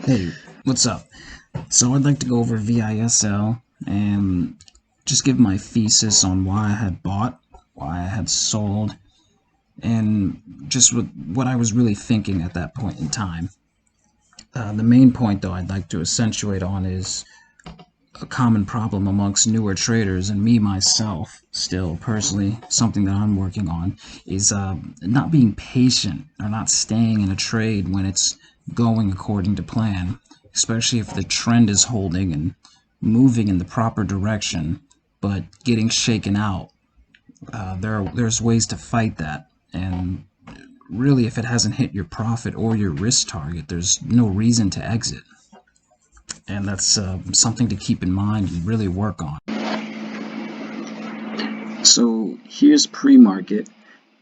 Hey, what's up? So I'd like to go over VISL and just give my thesis on why I had bought, why I had sold, and just what I was really thinking at that point in time. The main point, though, I'd like to accentuate on is a common problem amongst newer traders and me myself, still personally, something that I'm working on, is not being patient or not staying in a trade when it's going according to plan, especially if the trend is holding and moving in the proper direction, but getting shaken out. There's ways to fight that, and really, if it hasn't hit your profit or your risk target, there's no reason to exit. And that's something to keep in mind and really work on. So here's pre-market.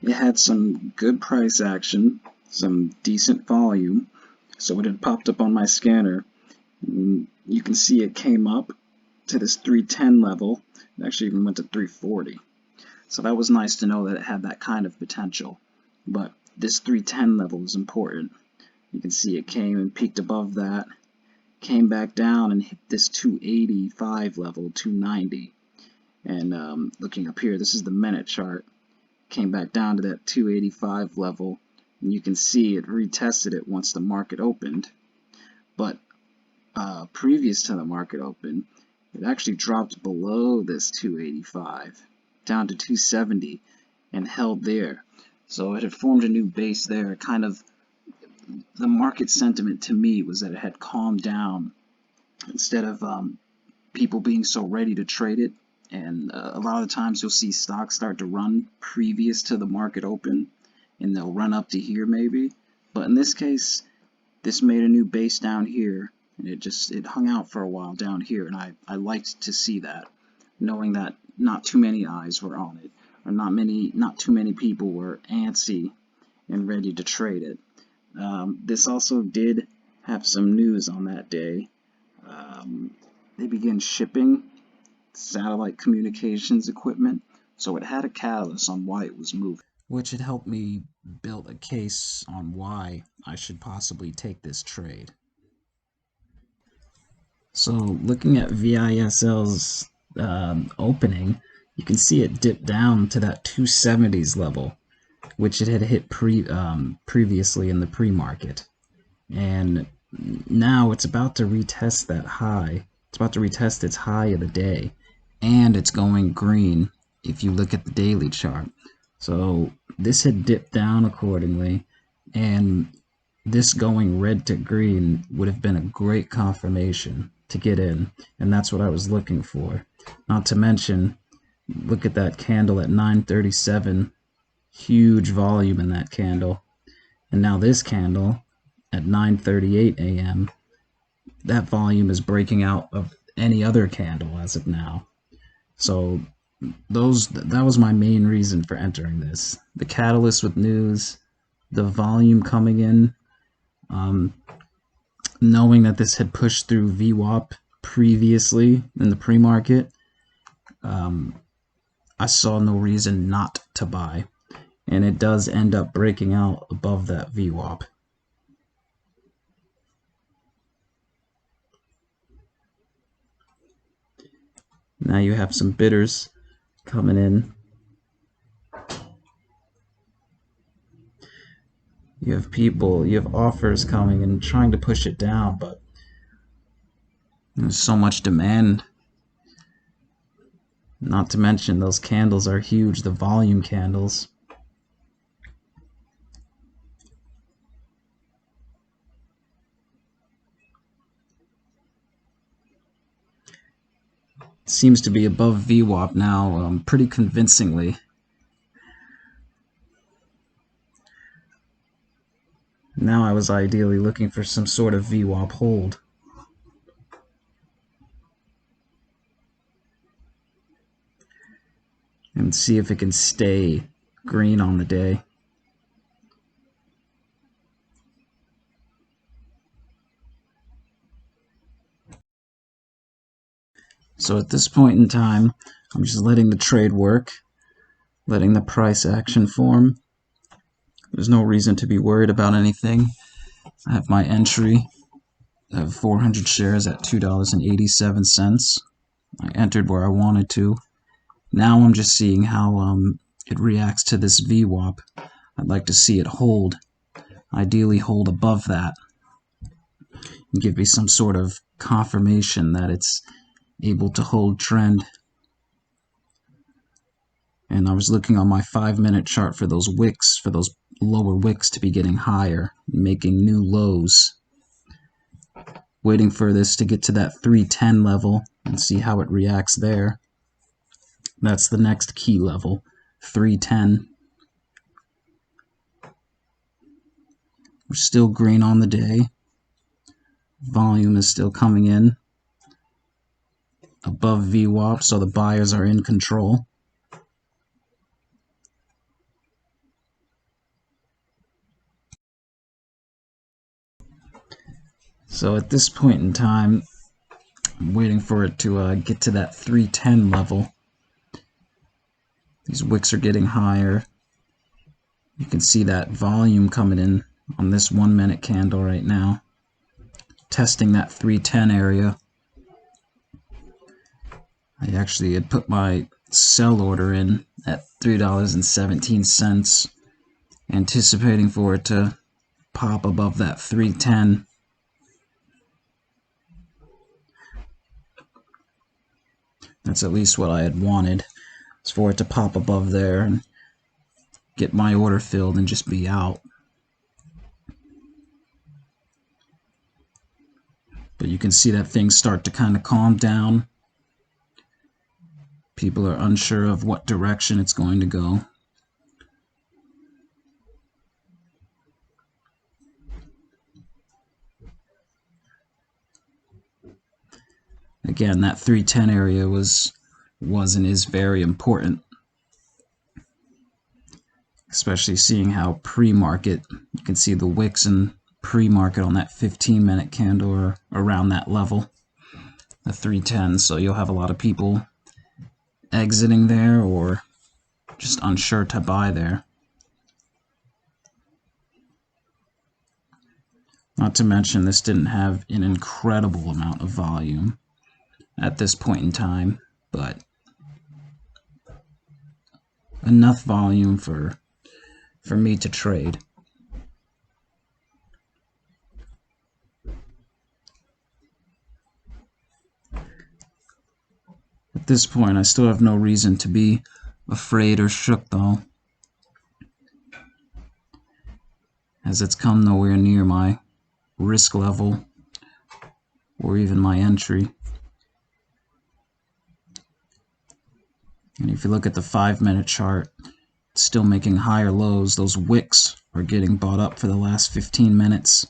It had some good price action, some decent volume. So it had popped up on my scanner. You can see it came up to this 310 level. It actually even went to 340. So that was nice to know that it had that kind of potential. But this 310 level is important. You can see it came and peaked above that, came back down and hit this 285 level, 290. And looking up here, this is the minute chart. Came back down to that 285 level, and you can see it retested it once the market opened. But previous to the market open, it actually dropped below this 285, down to 270, and held there. So it had formed a new base there. Kind of the market sentiment to me was that it had calmed down instead of people being so ready to trade it. And a lot of the times you'll see stocks start to run previous to the market open, and they'll run up to here maybe. But in this case, this made a new base down here, and it hung out for a while down here, and I liked to see that, knowing that not too many eyes were on it, or not too many people were antsy and ready to trade it. This also did have some news on that day. They began shipping satellite communications equipment, so it had a catalyst on why it was moving, which had helped me build a case on why I should possibly take this trade. So looking at VISL's opening, you can see it dipped down to that 270s level, which it had hit previously in the pre-market. And now it's about to retest that high. It's about to retest its high of the day, and it's going green if you look at the daily chart. So this had dipped down accordingly, and this going red to green would have been a great confirmation to get in, and that's what I was looking for. Not to mention, look at that candle at 9:37, huge volume in that candle, and now this candle at 9:38 a.m. that volume is breaking out of any other candle as of now. So that was my main reason for entering this. The catalyst with news, the volume coming in, knowing that this had pushed through VWAP previously in the pre-market, I saw no reason not to buy, and it does end up breaking out above that VWAP. Now you have some bidders coming in. You have offers coming and trying to push it down, but there's so much demand. Not to mention those candles are huge, the volume candles. Seems to be above VWAP now, pretty convincingly. Now I was ideally looking for some sort of VWAP hold. And see if it can stay green on the day. So at this point in time, I'm just letting the trade work, letting the price action form. There's no reason to be worried about anything. I have my entry I have 400 shares at $2.87. I entered where I wanted to. Now I'm just seeing how it reacts to this VWAP. I'd like to see it hold. Ideally hold above that. And give me some sort of confirmation that it's able to hold trend. And I was looking on my 5-minute chart for those wicks, for those lower wicks to be getting higher, making new lows. Waiting for this to get to that 310 level and see how it reacts there. That's the next key level, 310. We're still green on the day. Volume is still coming in above VWAP, so the buyers are in control. So at this point in time, I'm waiting for it to get to that 310 level. These wicks are getting higher. You can see that volume coming in on this 1-minute candle right now. Testing that 310 area. I actually had put my sell order in at $3.17, anticipating for it to pop above that 310. That's at least what I had wanted, is for it to pop above there and get my order filled and just be out. But you can see that things start to kind of calm down. People are unsure of what direction it's going to go. Again, that 310 area was and is very important. Especially seeing how pre-market, you can see the wicks and pre-market on that 15-minute candle are around that level, the 310. So you'll have a lot of people exiting there or just unsure to buy there. Not to mention, this didn't have an incredible amount of volume at this point in time, but enough volume for me to trade. At this point, I still have no reason to be afraid or shook, though, as it's come nowhere near my risk level or even my entry. And if you look at the 5-minute chart, it's still making higher lows. Those wicks are getting bought up for the last 15 minutes.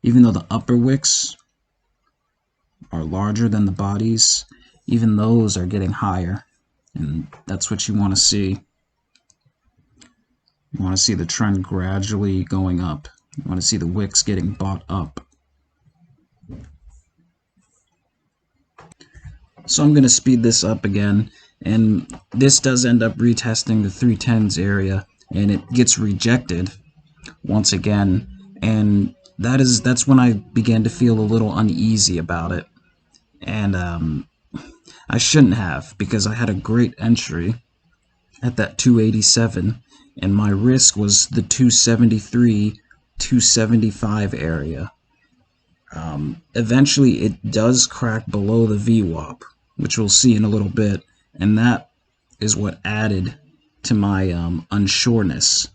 Even though the upper wicks are larger than the bodies, even those are getting higher. And that's what you want to see. You want to see the trend gradually going up. You want to see the wicks getting bought up. So I'm going to speed this up again, and this does end up retesting the 310s area, and it gets rejected once again, and that's when I began to feel a little uneasy about it. And I shouldn't have, because I had a great entry at that 287, and my risk was the 273, 275 area. Eventually it does crack below the VWAP, which we'll see in a little bit, and that is what added to my unsureness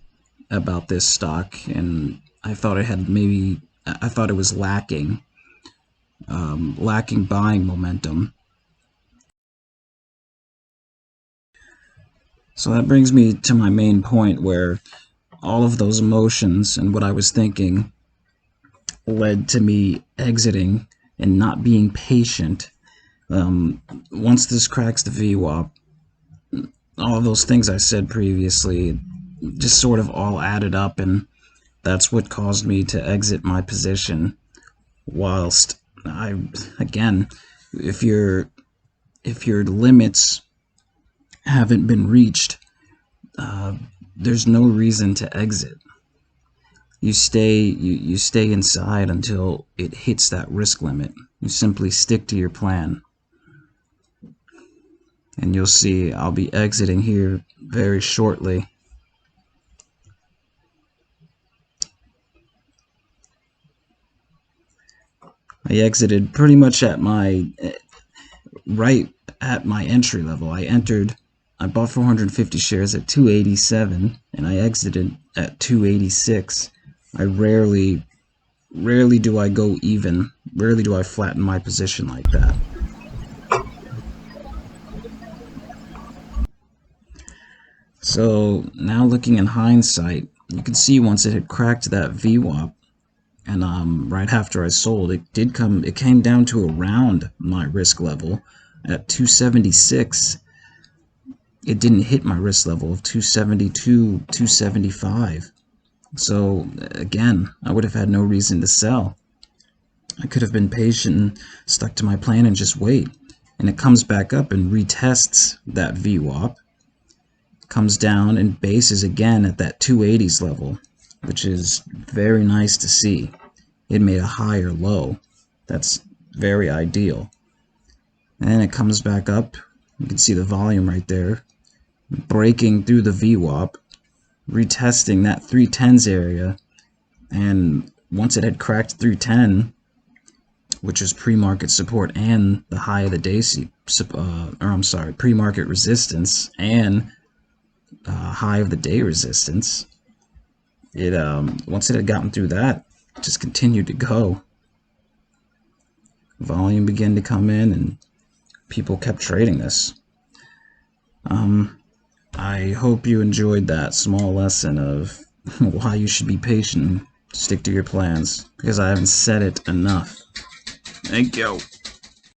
about this stock, and I thought it had I thought it was lacking buying momentum. So that brings me to my main point, where all of those emotions and what I was thinking led to me exiting and not being patient. Once this cracks the VWAP, all of those things I said previously just sort of all added up, and that's what caused me to exit my position. Whilst again, if your limits haven't been reached, there's no reason to exit. you stay inside until it hits that risk limit. You simply stick to your plan. And you'll see I'll be exiting here very shortly. I exited pretty much at my right at my entry level. I bought 450 shares at 287 and I exited at 286. I rarely do I go even. Rarely do I flatten my position like that. So now looking in hindsight, you can see once it had cracked that VWAP, and right after I sold, it came down to around my risk level at 276. It didn't hit my risk level of 272, 275. So again, I would have had no reason to sell. I could have been patient and stuck to my plan and just wait. And it comes back up and retests that VWAP, comes down and bases again at that 280s level, which is very nice to see. It made a higher low. That's very ideal. And then it comes back up. You can see the volume right there, breaking through the VWAP, retesting that 310s area, and once it had cracked 310, which is pre-market support and the high of the day, pre-market resistance and high of the day resistance, it once it had gotten through that, it just continued to go. Volume began to come in and people kept trading this. I hope you enjoyed that small lesson of why you should be patient and stick to your plans, because I haven't said it enough. Thank you.